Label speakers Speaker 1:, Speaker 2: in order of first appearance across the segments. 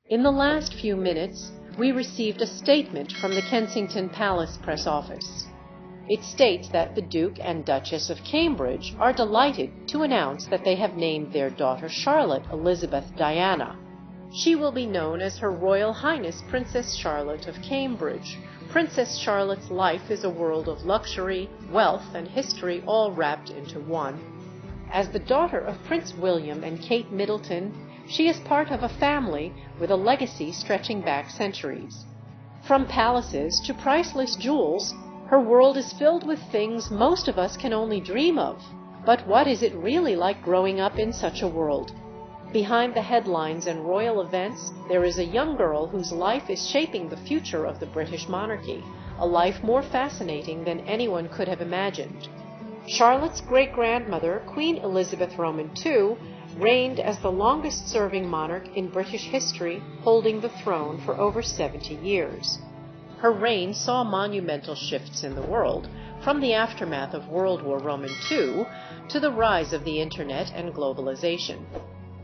Speaker 1: In the last few minutes, we received a statement from the Kensington Palace press office. It states that the Duke and Duchess of Cambridge are delighted to announce that they have named their daughter Charlotte Elizabeth Diana. She will be known as Her Royal Highness Princess Charlotte of Cambridge. Princess Charlotte's life is a world of luxury, wealth, and history all wrapped into one. As the daughter of Prince William and Kate Middleton, she is part of a family with a legacy stretching back centuries. From palaces to priceless jewels, her world is filled with things most of us can only dream of. But what is it really like growing up in such a world? Behind the headlines and royal events, there is a young girl whose life is shaping the future of the British monarchy, a life more fascinating than anyone could have imagined. Charlotte's great-grandmother, Queen Elizabeth Roman II, reigned as the longest-serving monarch in British history, holding the throne for over 70 years. Her reign saw monumental shifts in the world, from the aftermath of World War II to the rise of the Internet and globalization.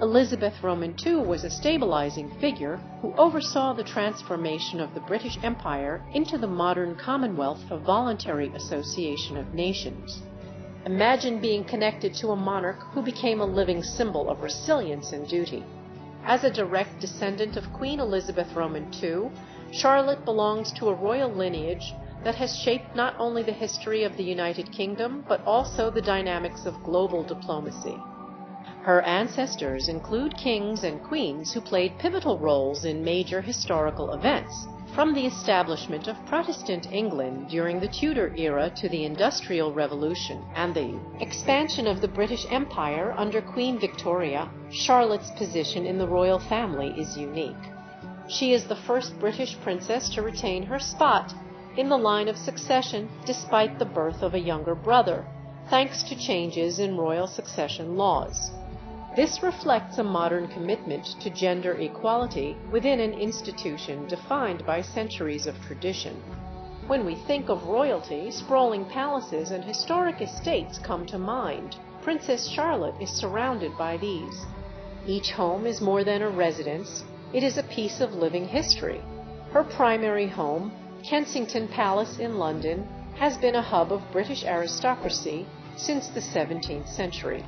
Speaker 1: Elizabeth Roman II was a stabilizing figure who oversaw the transformation of the British Empire into the modern Commonwealth of Voluntary Association of Nations. Imagine being connected to a monarch who became a living symbol of resilience and duty. As a direct descendant of Queen Elizabeth Roman II, Charlotte belongs to a royal lineage that has shaped not only the history of the United Kingdom, but also the dynamics of global diplomacy. Her ancestors include kings and queens who played pivotal roles in major historical events, from the establishment of Protestant England during the Tudor era to the Industrial Revolution and the expansion of the British Empire under Queen Victoria. Charlotte's position in the royal family is unique. She is the first British princess to retain her spot in the line of succession despite the birth of a younger brother, thanks to changes in royal succession laws. This reflects a modern commitment to gender equality within an institution defined by centuries of tradition. When we think of royalty, sprawling palaces and historic estates come to mind. Princess Charlotte is surrounded by these. Each home is more than a residence, it is a piece of living history. Her primary home, Kensington Palace in London, has been a hub of British aristocracy since the 17th century.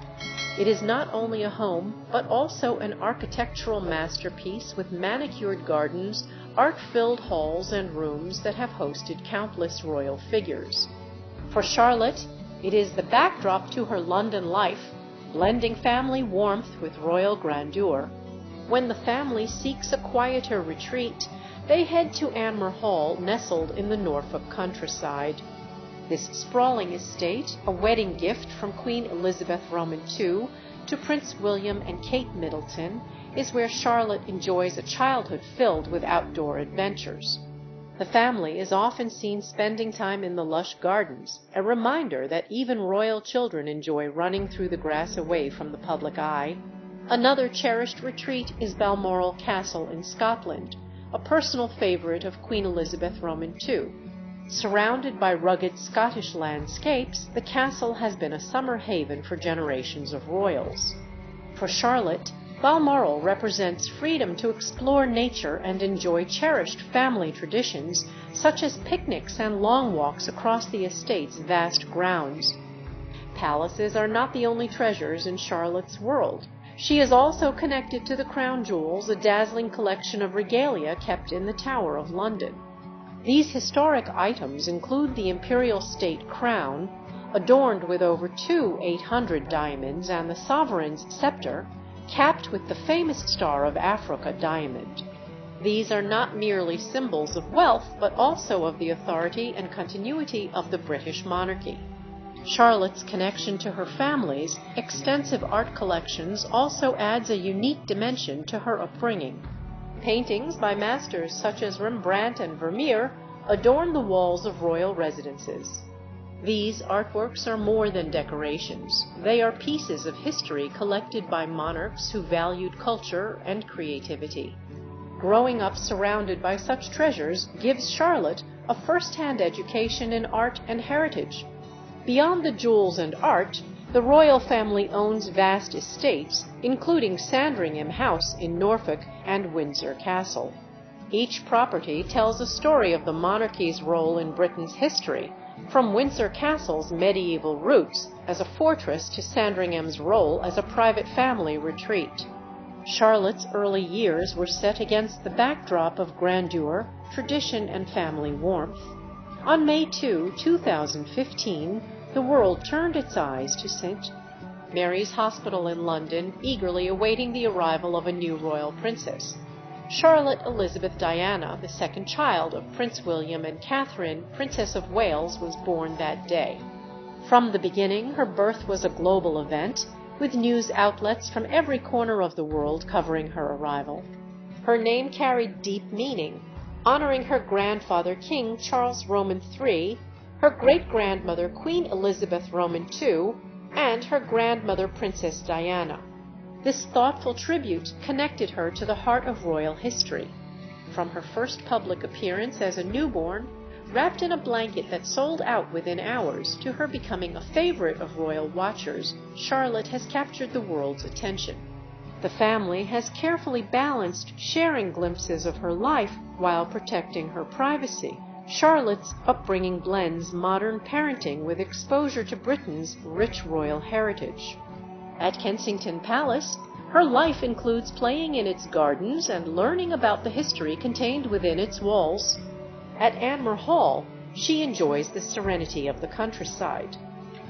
Speaker 1: It is not only a home, but also an architectural masterpiece with manicured gardens, art-filled halls, and rooms that have hosted countless royal figures. For Charlotte, it is the backdrop to her London life, blending family warmth with royal grandeur. When the family seeks a quieter retreat, they head to Anmer Hall, nestled in the Norfolk countryside. This sprawling estate, a wedding gift from Queen Elizabeth Roman II to Prince William and Kate Middleton, is where Charlotte enjoys a childhood filled with outdoor adventures. The family is often seen spending time in the lush gardens, a reminder that even royal children enjoy running through the grass away from the public eye. Another cherished retreat is Balmoral Castle in Scotland, a personal favorite of Queen Elizabeth Roman II. Surrounded by rugged Scottish landscapes, the castle has been a summer haven for generations of royals. For Charlotte, Balmoral represents freedom to explore nature and enjoy cherished family traditions, such as picnics and long walks across the estate's vast grounds. Palaces are not the only treasures in Charlotte's world. She is also connected to the crown jewels, a dazzling collection of regalia kept in the Tower of London. These historic items include the imperial state crown, adorned with over 800 diamonds, and the sovereign's scepter, capped with the famous Star of Africa diamond. These are not merely symbols of wealth, but also of the authority and continuity of the British monarchy. Charlotte's connection to her family's extensive art collections also adds a unique dimension to her upbringing. Paintings by masters such as Rembrandt and Vermeer adorn the walls of royal residences. These artworks are more than decorations. They are pieces of history collected by monarchs who valued culture and creativity. Growing up surrounded by such treasures gives Charlotte a first-hand education in art and heritage. Beyond the jewels and art, The royal family owns vast estates, including Sandringham House in Norfolk and Windsor Castle. Each property tells a story of the monarchy's role in Britain's history, from Windsor Castle's medieval roots as a fortress to Sandringham's role as a private family retreat. Charlotte's early years were set against the backdrop of grandeur, tradition, and family warmth. On May 2, 2015, the world turned its eyes to St. Mary's Hospital in London, eagerly awaiting the arrival of a new royal princess. Charlotte Elizabeth Diana, the second child of Prince William and Catherine, Princess of Wales, was born that day. From the beginning, her birth was a global event, with news outlets from every corner of the world covering her arrival. Her name carried deep meaning, honoring her grandfather King Charles Roman III, her great-grandmother Queen Elizabeth Roman II, and her grandmother Princess Diana. This thoughtful tribute connected her to the heart of royal history. From her first public appearance as a newborn, wrapped in a blanket that sold out within hours, to her becoming a favorite of royal watchers, Charlotte has captured the world's attention. The family has carefully balanced sharing glimpses of her life while protecting her privacy. Charlotte's upbringing blends modern parenting with exposure to Britain's rich royal heritage. At Kensington Palace, her life includes playing in its gardens and learning about the history contained within its walls. At Anmer Hall, she enjoys the serenity of the countryside.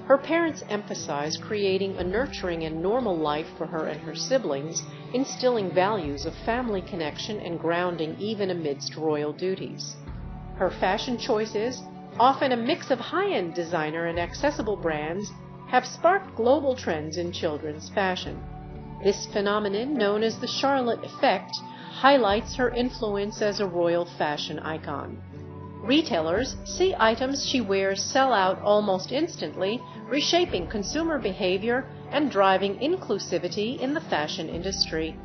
Speaker 1: Her parents emphasize creating a nurturing and normal life for her and her siblings, instilling values of family connection and grounding even amidst royal duties. Her fashion choices, often a mix of high-end designer and accessible brands, have sparked global trends in children's fashion. This phenomenon, known as the Charlotte effect, highlights her influence as a royal fashion icon. Retailers see items she wears sell out almost instantly, reshaping consumer behavior and driving inclusivity in the fashion industry.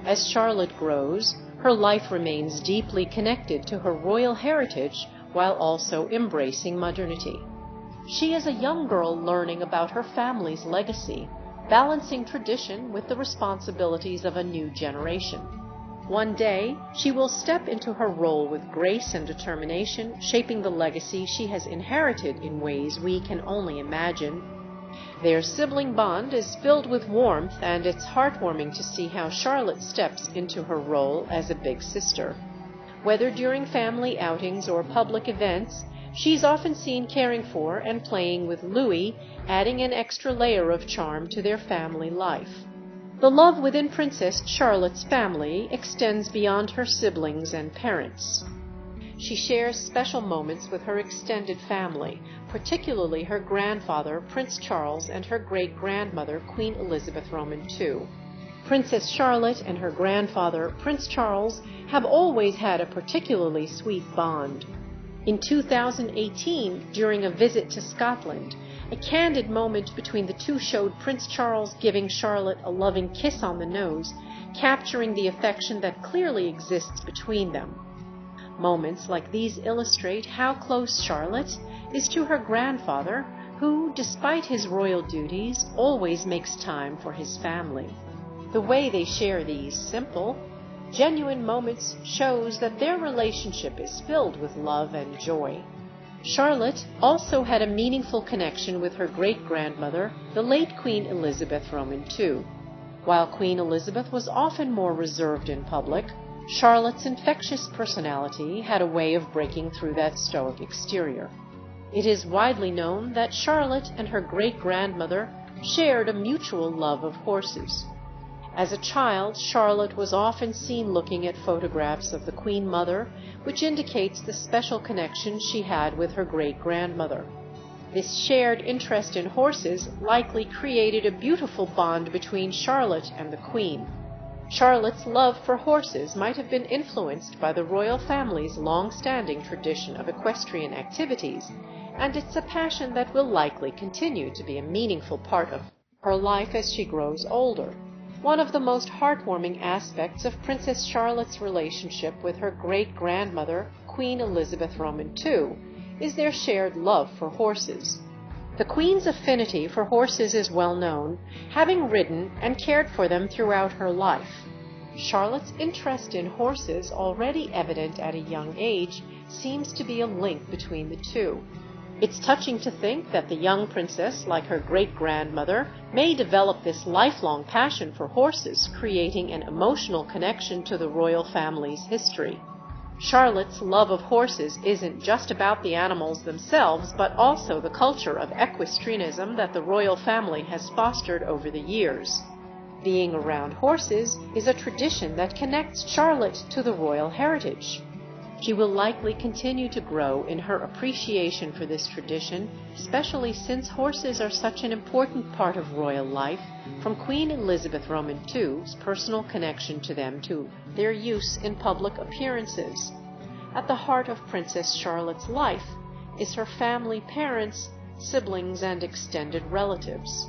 Speaker 1: As Charlotte grows, her life remains deeply connected to her royal heritage while also embracing modernity. She is a young girl learning about her family's legacy, balancing tradition with the responsibilities of a new generation. One day, she will step into her role with grace and determination, shaping the legacy she has inherited in ways we can only imagine. Their sibling bond is filled with warmth, and it's heartwarming to see how Charlotte steps into her role as a big sister. Whether during family outings or public events, she's often seen caring for and playing with Louis, adding an extra layer of charm to their family life. The love within Princess Charlotte's family extends beyond her siblings and parents. She shares special moments with her extended family, particularly her grandfather, Prince Charles, and her great-grandmother, Queen Elizabeth Roman II. Princess Charlotte and her grandfather, Prince Charles, have always had a particularly sweet bond. In 2018, during a visit to Scotland, a candid moment between the two showed Prince Charles giving Charlotte a loving kiss on the nose, capturing the affection that clearly exists between them. Moments like these illustrate how close Charlotte is to her grandfather, who, despite his royal duties, always makes time for his family. The way they share these simple, genuine moments shows that their relationship is filled with love and joy. Charlotte also had a meaningful connection with her great-grandmother, the late Queen Elizabeth Roman II. While Queen Elizabeth was often more reserved in public, Charlotte's infectious personality had a way of breaking through that stoic exterior. It is widely known that Charlotte and her great-grandmother shared a mutual love of horses. As a child, Charlotte was often seen looking at photographs of the Queen Mother, which indicates the special connection she had with her great-grandmother. This shared interest in horses likely created a beautiful bond between Charlotte and the Queen. Charlotte's love for horses might have been influenced by the royal family's long-standing tradition of equestrian activities, and it's a passion that will likely continue to be a meaningful part of her life as she grows older. One of the most heartwarming aspects of Princess Charlotte's relationship with her great-grandmother, Queen Elizabeth Roman II, is their shared love for horses. The Queen's affinity for horses is well known, having ridden and cared for them throughout her life. Charlotte's interest in horses, already evident at a young age, seems to be a link between the two. It's touching to think that the young princess, like her great-grandmother, may develop this lifelong passion for horses, creating an emotional connection to the royal family's history. Charlotte's love of horses isn't just about the animals themselves, but also the culture of equestrianism that the royal family has fostered over the years. Being around horses is a tradition that connects Charlotte to the royal heritage. She will likely continue to grow in her appreciation for this tradition, especially since horses are such an important part of royal life, from Queen Elizabeth Roman II's personal connection to them to their use in public appearances. At the heart of Princess Charlotte's life is her family, parents, siblings, and extended relatives.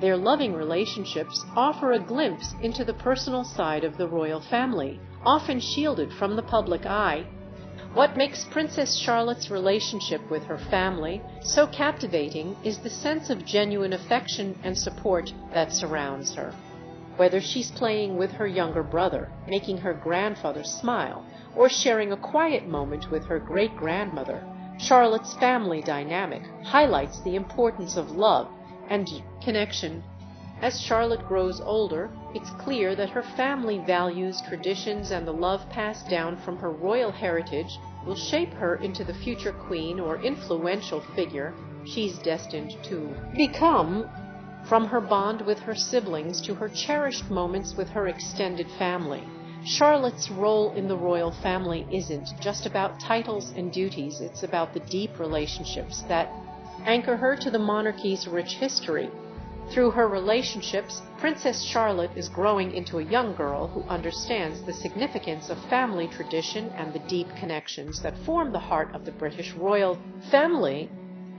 Speaker 1: Their loving relationships offer a glimpse into the personal side of the royal family, often shielded from the public eye. What makes Princess Charlotte's relationship with her family so captivating is the sense of genuine affection and support that surrounds her. Whether she's playing with her younger brother, making her grandfather smile, or sharing a quiet moment with her great-grandmother, Charlotte's family dynamic highlights the importance of love and connection. As Charlotte grows older, it's clear that her family values, traditions, and the love passed down from her royal heritage will shape her into the future queen or influential figure she's destined to become. From her bond with her siblings to her cherished moments with her extended family, Charlotte's role in the royal family isn't just about titles and duties, it's about the deep relationships that anchor her to the monarchy's rich history. Through her relationships, Princess Charlotte is growing into a young girl who understands the significance of family tradition and the deep connections that form the heart of the British royal family.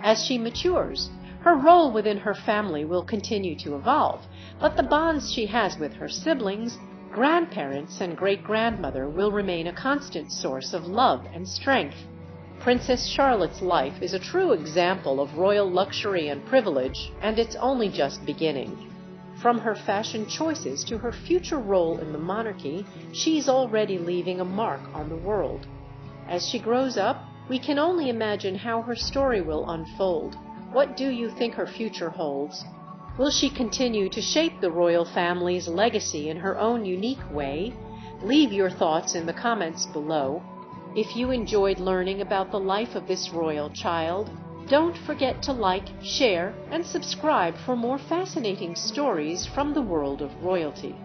Speaker 1: As she matures, her role within her family will continue to evolve, but the bonds she has with her siblings, grandparents, and great-grandmother will remain a constant source of love and strength. Princess Charlotte's life is a true example of royal luxury and privilege, and it's only just beginning. From her fashion choices to her future role in the monarchy, she's already leaving a mark on the world. As she grows up, we can only imagine how her story will unfold. What do you think her future holds? Will she continue to shape the royal family's legacy in her own unique way? Leave your thoughts in the comments below. If you enjoyed learning about the life of this royal child, don't forget to like, share, and subscribe for more fascinating stories from the world of royalty.